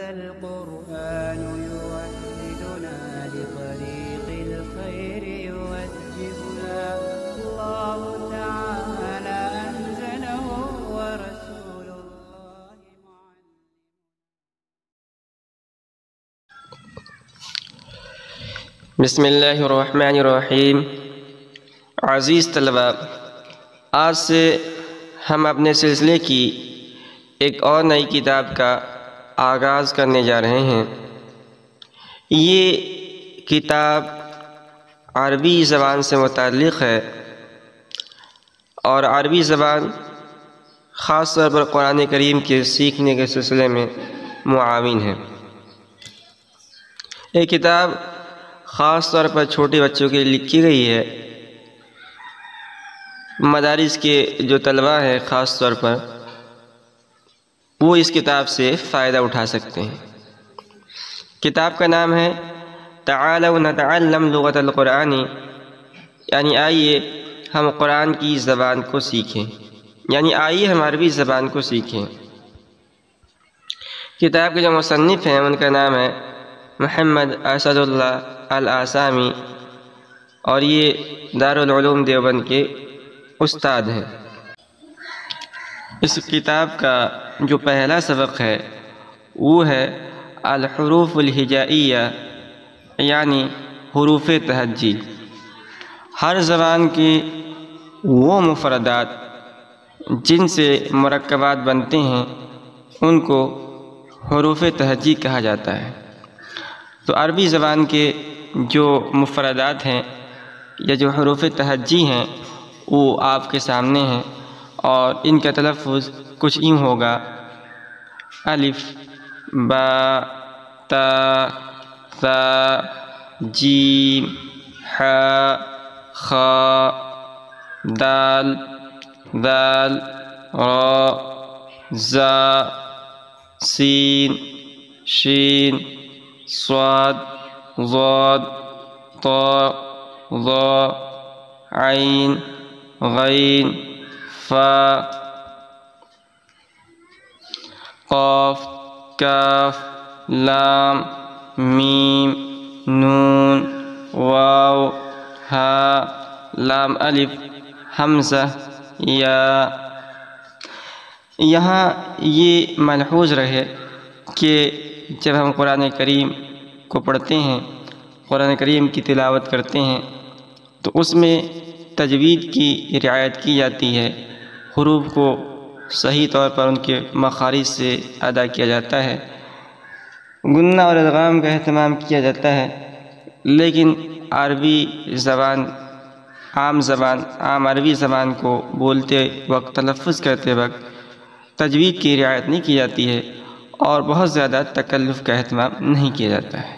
هذا القرآن يوحدنا لطريق الخير يوجهنا الله تعالى أنزله ورسول الله معلم. بسم اللہ الرحمن الرحیم۔ عزیز طلباء، آج سے ہم اپنے سلسلے کی ایک اور نئی کتاب کا آغاز کرنے جا رہے ہیں۔ یہ کتاب عربی زبان سے متعلق ہے اور عربی زبان خاص طور پر قرآن کریم کے سیکھنے کے سلسلے میں معاون ہے۔ یہ کتاب خاص طور پر چھوٹے بچوں کے لیے لکھی گئی ہے۔ مدارس کے جو طلباء ہیں خاص طور پر وہ اس کتاب سے فائدہ اٹھا سکتے ہیں۔ کتاب کا نام ہے تعالوا نتعلم لغت القرآن، یعنی آئیے ہم قرآن کی زبان کو سیکھیں، یعنی آئیے ہم عربی زبان کو سیکھیں۔ کتاب کے جو مصنف ہیں ان کا نام ہے محمد اسد اللہ الآسامی، اور یہ دارالعلوم دیوبند کے استاد ہیں۔ اس کتاب کا جو پہلا سبق ہے وہ ہے الحروف الہجائیہ، یعنی حروف تہجی۔ ہر زبان کے وہ مفردات جن سے مرکبات بنتے ہیں ان کو حروف تہجی کہا جاتا ہے۔ تو عربی زبان کے جو مفردات ہیں یا جو حروف تہجی ہیں وہ آپ کے سامنے ہیں، اور ان کا تلفظ کچھ یوں ہوگا: الف، با، تا، ثا، جیم، ح، خ، دال، ذال، را، زا، سین، شین، صاد، ضاد، طا، ظا، عین، غین، فا، قاف، کاف، لام، میم، نون، واو، ہا، لام الف، حمزہ، یا۔ یہاں یہ ملحوظ رہے کہ جب ہم قرآن کریم کو پڑھتے ہیں، قرآن کریم کی تلاوت کرتے ہیں، تو اس میں تجوید کی رعایت کی جاتی ہے۔ حروف کو صحیح طور پر ان کے مخارج سے ادا کیا جاتا ہے، غنہ اور ادغام کا اہتمام کیا جاتا ہے، لیکن عربی زبان، عام عربی زبان کو بولتے وقت، تلفظ کرتے وقت تجوید کی رعایت نہیں کی جاتی ہے اور بہت زیادہ تکلف کا اہتمام نہیں کیا جاتا ہے۔